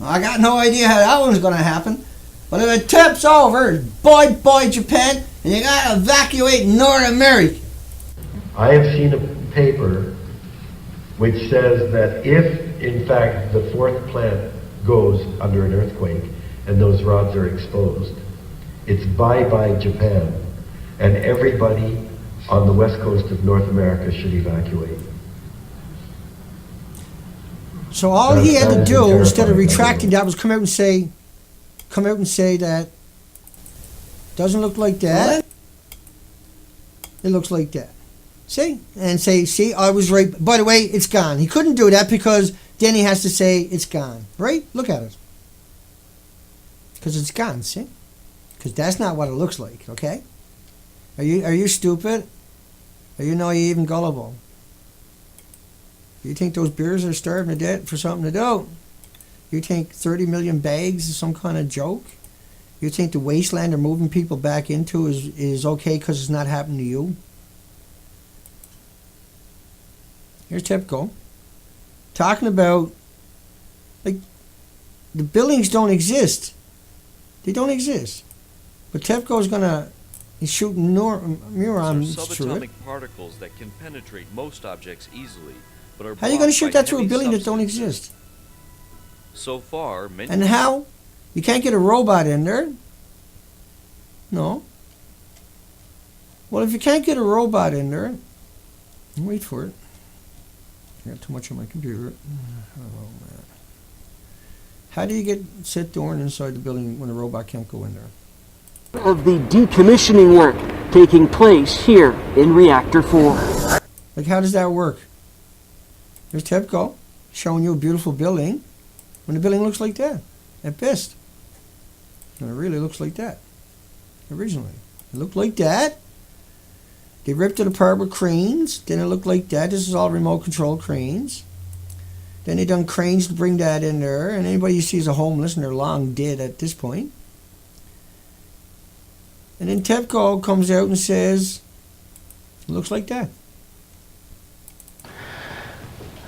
I got no idea how that one's going to happen, but if it tips over, bye-bye Japan, and you got to evacuate North America. I have seen a paper which says that if, in fact, the 4th plant goes under an earthquake and those rods are exposed, it's bye-bye Japan. And everybody on the west coast of North America should evacuate. So all he had to That is do, instead of terrifying, retracting that, was come out and say that doesn't look like that. It looks like that. See? And say, see, I was right. By the way, it's gone. He couldn't do that because then he has to say it's gone. Right? Look at it. Because it's gone, see? Because that's not what it looks like, okay? Are you stupid? Are you naive and gullible? You think those bears are starving to death for something to do? You think 30 million bags is some kind of joke? You think the wasteland they're moving people back into is okay because it's not happening to you? Here's TEPCO talking about, like, the buildings don't exist. They don't exist. But TEPCO is he's shooting neurons through it. Subatomic particles that can penetrate most objects easily, but are How are you going to blocked shoot by that through a heavy building that don't substances. exist? So far, many And how? You can't get a robot in there. No. Well, if you can't get a robot in there, wait for it. I got too much on my computer. Oh, man. How do you set Doin inside the building when the robot can't go in there? Of the decommissioning work taking place here in Reactor 4. Like, how does that work? There's TEPCO showing you a beautiful building when the building looks like that at best. And it really looks like that originally. It looked like that. They ripped it apart with cranes. Then it looked like that. This is all remote control cranes. Then they done cranes to bring that in there. And anybody you see is a homeless and they're long dead at this point. And then TEPCO comes out and says, it looks like that.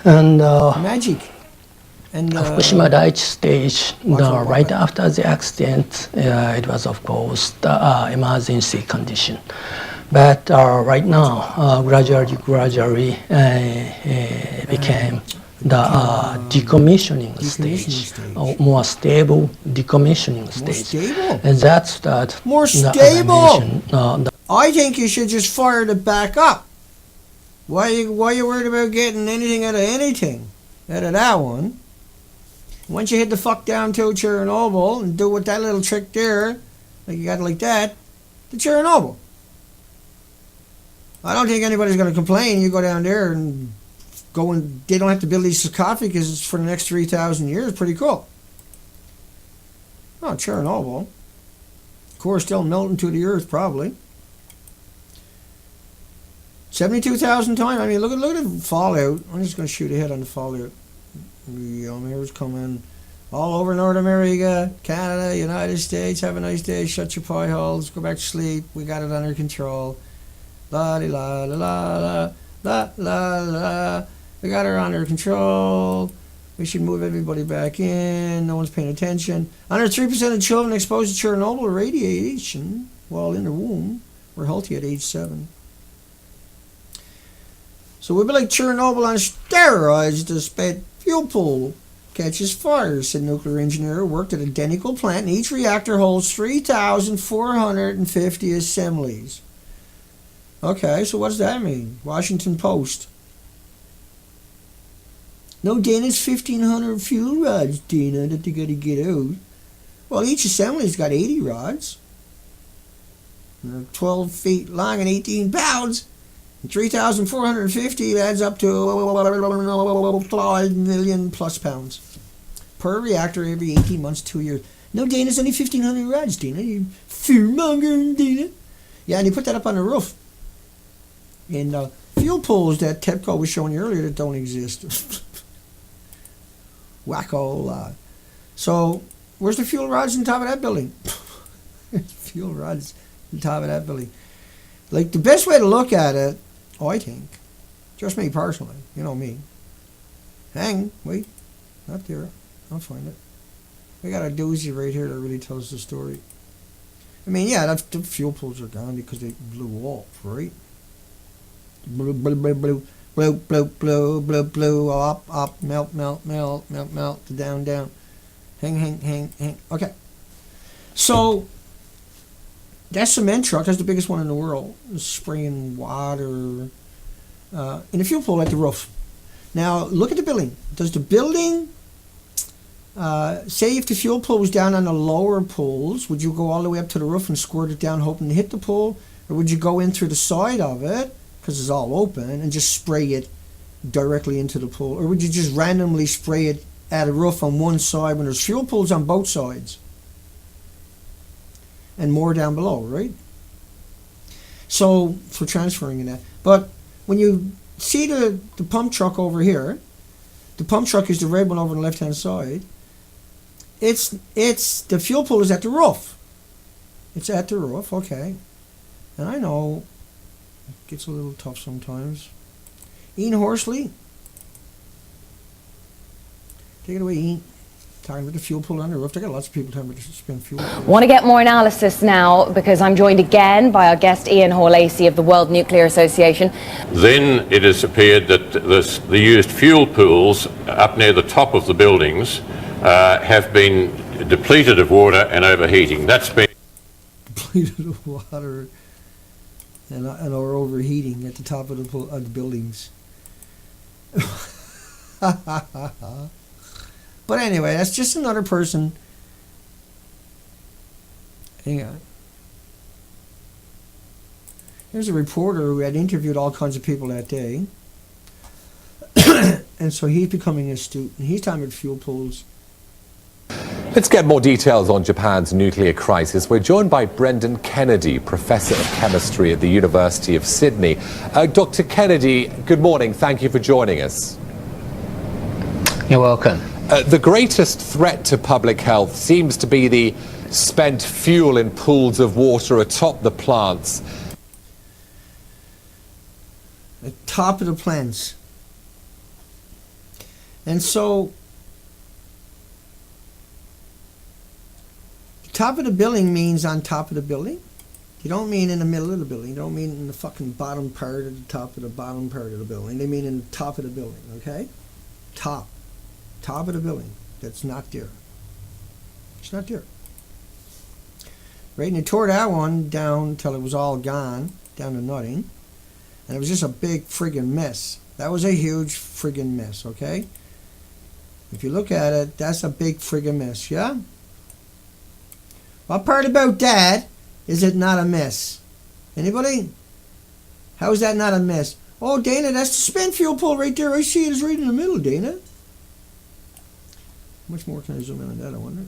And Magic. And Fukushima Dai-ichi stage, what? right after the accident, it was of course the emergency condition. But right now, gradually became the decommissioning stage, more stable decommissioning stage. stable? And that's that. More as I stable? mentioned, I think you should just fire it back up. Why you worried about getting anything out of anything? Out of that one. Once you hit the fuck down to Chernobyl and do with that little trick there, like you got it like that, to Chernobyl. I don't think anybody's going to complain. You go down there and they don't have to build these sarcophaguses for the next 3,000 years. Pretty cool. Oh, Chernobyl. Core still melting to the earth, probably. 72,000 times. I mean, look at the fallout. I'm just going to shoot ahead on the fallout. Here's coming all over North America, Canada, United States. Have a nice day. Shut your pie holes. Go back to sleep. We got it under control. La la la la la la la. We got her under control. We should move everybody back in. No one's paying attention. Under 3% of children exposed to Chernobyl radiation while in the womb were healthy at age 7. So we'd be like Chernobyl on steroids. The spent fuel pool catches fire, said nuclear engineer who worked at a Denical plant, and each reactor holds 3,450 assemblies. Okay, so what does that mean? Washington Post. No, Dana's 1,500 fuel rods, Dana, that they got to get out. Well, each assembly's got 80 rods. They're 12 feet long and 18 pounds. 3,450 adds up to 5 million plus pounds per reactor every 18 months, 2 years. No, Dana's only 1,500 rods, Dana. You fearmonger, Dana. Yeah, and you put that up on the roof. And fuel pools that TEPCO was showing you earlier that don't exist. Wacko. So, where's the fuel rods on top of that building? Fuel rods on top of that building. Like, the best way to look at it, I think, just me personally, you know me. Wait, not there. I'll find it. We got a doozy right here that really tells the story. I mean, yeah, the fuel pools are gone because they blew off, right? Blow, blow, blow, blow, blow, blow, blow, blow, blow, up, melt, down. Hang. Okay. So that cement truck, that's the biggest one in the world, is spraying water in the fuel pool at the roof. Now, look at the building. Does the building, say if the fuel pool was down on the lower pools, would you go all the way up to the roof and squirt it down hoping to hit the pool? Or would you go in through the side of it, because it's all open, and just spray it directly into the pool? Or would you just randomly spray it at a roof on one side when there's fuel pools on both sides? And more down below, right? So, for transferring in that. But when you see the pump truck over here, the pump truck is the red one over on the left-hand side. It's the fuel pool is at the roof. It's at the roof, okay. And I know it gets a little tough sometimes. Ian Horsley. Take it away, Ian. Talking about the fuel pool on the roof. They got lots of people talking about the spent fuel pool. Want to get more analysis now because I'm joined again by our guest Ian Hall-Lacey of the World Nuclear Association. Then it has appeared that the used fuel pools up near the top of the buildings have been depleted of water and overheating. That's been depleted of water and or overheating at the top of the buildings. But anyway, that's just another person. Hang on. Here's a reporter who had interviewed all kinds of people that day. And so he's becoming astute. And he's talking about fuel pools. Let's get more details on Japan's nuclear crisis. We're joined by Brendan Kennedy, Professor of Chemistry at the University of Sydney. Dr. Kennedy, good morning. Thank you for joining us. You're welcome. The greatest threat to public health seems to be the spent fuel in pools of water atop the plants. At the top of the plants. And so, top of the building means on top of the building. You don't mean in the middle of the building. You don't mean in the fucking bottom part of the top of the bottom part of the building. They mean in the top of the building, okay? Top of the building. That's not there. It's not there. Right, and they tore that one down until it was all gone, down to nothing. And it was just a big friggin' mess. That was a huge friggin' mess, okay? If you look at it, that's a big friggin' mess, yeah? What part about that is it not a mess? Anybody? How is that not a mess? Oh, Dana, that's the spent fuel pool right there. I see it is right in the middle, Dana. How much more can I zoom in on that, I wonder?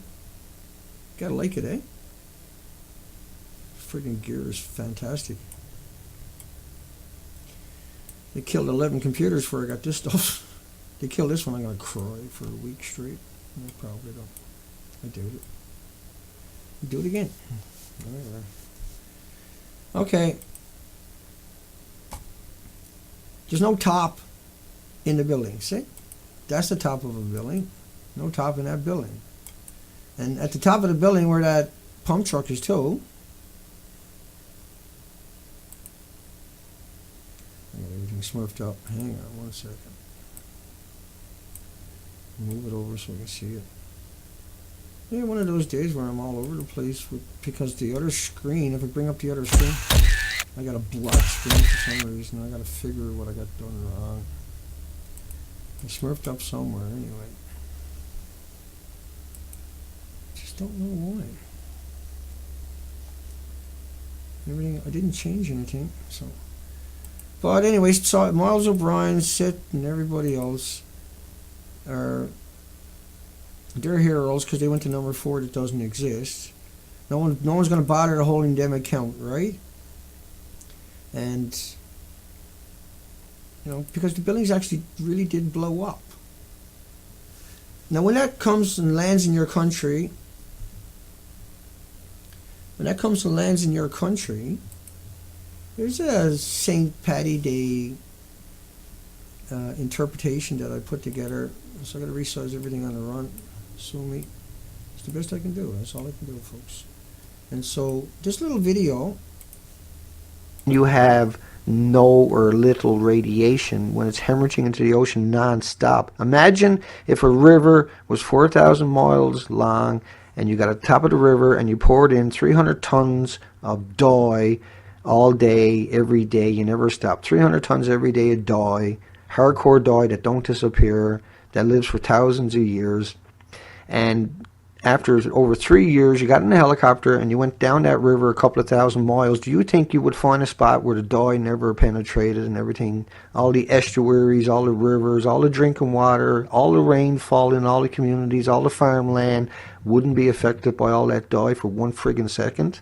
Gotta like it, eh? Friggin' gear is fantastic. They killed 11 computers before I got this stuff. They killed this one, I'm gonna cry for a week straight. I probably don't. I doubt it. Do it again. Okay. There's no top in the building. See? That's the top of a building. No top in that building. And at the top of the building where that pump truck is too. I got everything smurfed up. Hang on 1 second. Move it over so I can see it. Yeah, one of those days where I'm all over the place because the other screen, if I bring up the other screen, I got a black screen for some reason. I got to figure what I got done wrong. I smurfed up somewhere anyway. Just don't know why. Everything, I didn't change anything, so. But anyway, so Miles O'Brien, Sid, and everybody else are. They're heroes because they went to number 4 that doesn't exist. No one's going to bother to holding them account, right? And you know, because the buildings actually really did blow up. Now, when that comes and lands in your country, there's a St. Paddy Day interpretation that I put together. So I got to resize everything on the run. Sue me. It's the best I can do. That's all I can do, folks. And so this little video, you have no or little radiation when it's hemorrhaging into the ocean non-stop. Imagine if a river was 4,000 miles long and you got at the top of the river and you poured in 300 tons of dye all day, every day, you never stop. 300 tons every day of dye, hardcore dye that don't disappear, that lives for thousands of years. And after over 3 years, you got in a helicopter and you went down that river a couple of thousand miles. Do you think you would find a spot where the dye never penetrated and everything, all the estuaries, all the rivers, all the drinking water, all the rain falling, all the communities, all the farmland wouldn't be affected by all that dye for 1 friggin' second?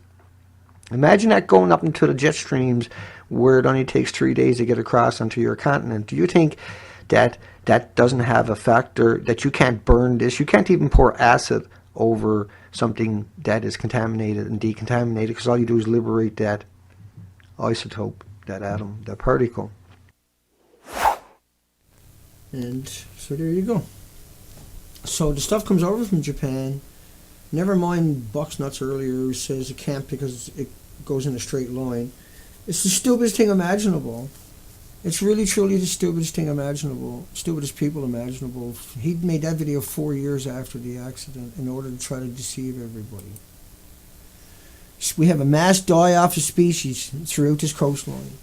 Imagine that going up into the jet streams where it only takes 3 days to get across onto your continent. Do you think that that doesn't have a factor, that you can't burn this? You can't even pour acid over something that is contaminated and decontaminated, because all you do is liberate that isotope, that atom, that particle. And so there you go. So the stuff comes over from Japan. Never mind Buck's nuts earlier who says it can't because it goes in a straight line. It's the stupidest thing imaginable. It's really, truly the stupidest thing imaginable, stupidest people imaginable. He made that video 4 years after the accident in order to try to deceive everybody. We have a mass die-off of species throughout this coastline.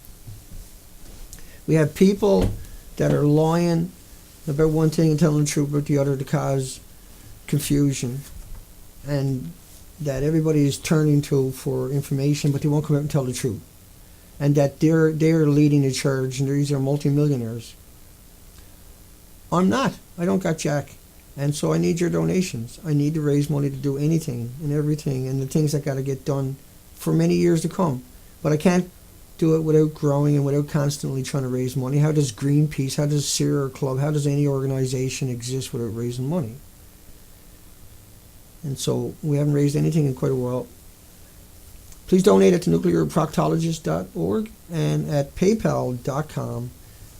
We have people that are lying about one thing and telling the truth about the other to cause confusion, and that everybody is turning to for information, but they won't come out and tell the truth. And that they're leading the charge, and these are multimillionaires. I'm not. I don't got jack. And so I need your donations. I need to raise money to do anything and everything, and the things that got to get done for many years to come. But I can't do it without growing and without constantly trying to raise money. How does Greenpeace, how does Sierra Club, how does any organization exist without raising money? And so we haven't raised anything in quite a while. Please donate at nuclearproctologist.org and at paypal.com,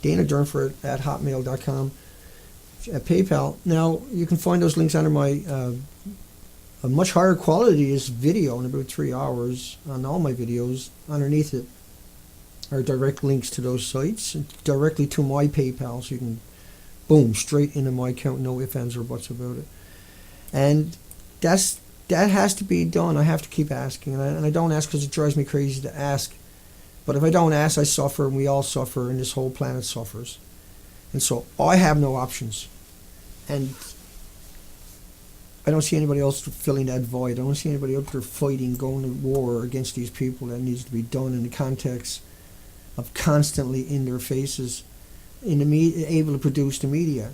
Dana Durnford at hotmail.com, at PayPal. Now, you can find those links under my a much higher quality is video in about 3 hours on all my videos. Underneath it are direct links to those sites, directly to my PayPal, so you can, boom, straight into my account, no ifs, ands, or buts about it. And that has to be done. I have to keep asking, and I don't ask because it drives me crazy to ask. But if I don't ask, I suffer, and we all suffer, and this whole planet suffers. And so I have no options. And I don't see anybody else filling that void. I don't see anybody out there fighting, going to war against these people. That needs to be done in the context of constantly in their faces, in the media, able to produce the media.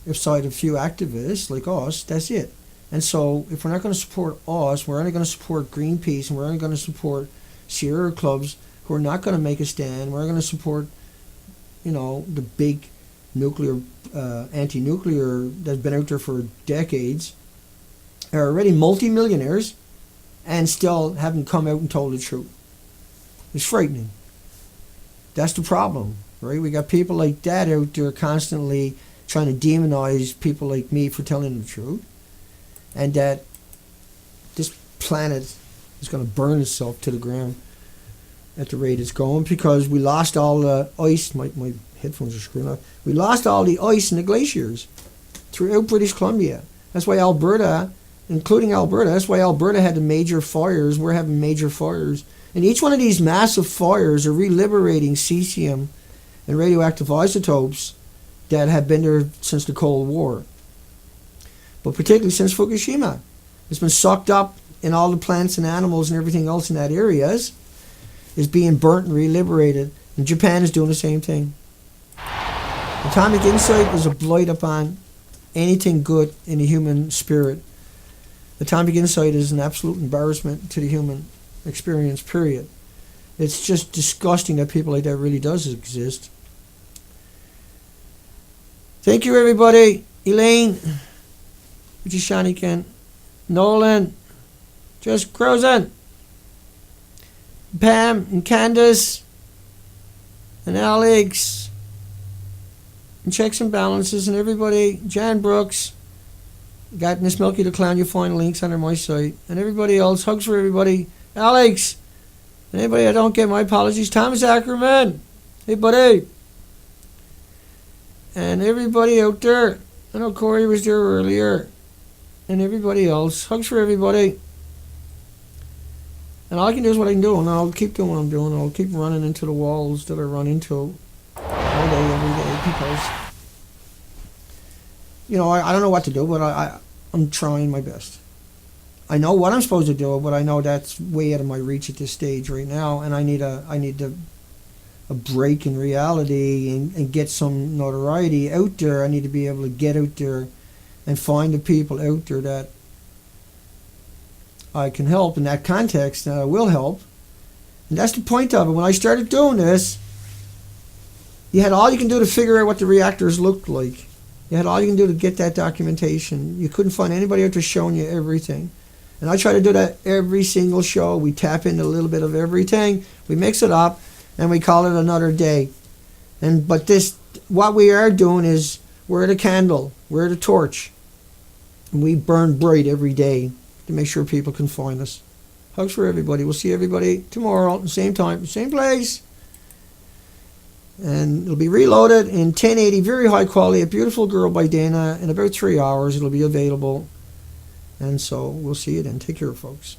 Aside a few activists like us, that's it. And so if we're not going to support us, we're only going to support Greenpeace, and we're only going to support Sierra Clubs who are not going to make a stand. We're going to support, the big nuclear, anti-nuclear that's been out there for decades, are already multi-millionaires and still haven't come out and told the truth. It's frightening. That's the problem, right? We got people like that out there constantly trying to demonize people like me for telling the truth, and that this planet is going to burn itself to the ground at the rate it's going, because we lost all the ice. My headphones are screwing up. We lost all the ice in the glaciers throughout British Columbia. That's why Alberta, including Alberta, that's why Alberta had the major fires. We're having major fires. And each one of these massive fires are reliberating cesium and radioactive isotopes that have been there since the Cold War. But particularly since Fukushima. It's been sucked up in all the plants and animals and everything else in that area is being burnt and reliberated. And Japan is doing the same thing. Atomic insight is a blight upon anything good in the human spirit. Atomic insight is an absolute embarrassment to the human experience, period. It's just disgusting that people like that really does exist. Thank you, everybody. Elaine, Shanikan, Nolan, just cruising, Pam and Candace and Alex and Checks and Balances and everybody, Jan Brooks, got Miss Milky the Clown. You'll find links under my site, and everybody else. Hugs for everybody. Alex, Anybody that don't get my apologies, Thomas Ackerman. Hey, buddy. And everybody out there. I know Corey was there earlier. And everybody else. Hugs for everybody. And all I can do is what I can do. And I'll keep doing what I'm doing. I'll keep running into the walls that I run into all day, every day. Because, you know, I don't know what to do, but I'm trying my best. I know what I'm supposed to do, but I know that's way out of my reach at this stage right now. And I need a break in reality and get some notoriety out there. I need to be able to get out there and find the people out there that I can help in that context, that I will help. And that's the point of it. When I started doing this, you had all you can do to figure out what the reactors looked like. You had all you can do to get that documentation. You couldn't find anybody out there showing you everything. And I try to do that every single show. We tap into a little bit of everything. We mix it up, and we call it another day. But what we are doing is we're the candle, we're the torch. And we burn bright every day to make sure people can find us. Hugs for everybody. We'll see everybody tomorrow at the same time, same place. And it'll be reloaded in 1080, very high quality, A Beautiful Girl by Dana. In about 3 hours, it'll be available. And so we'll see you then. Take care, folks.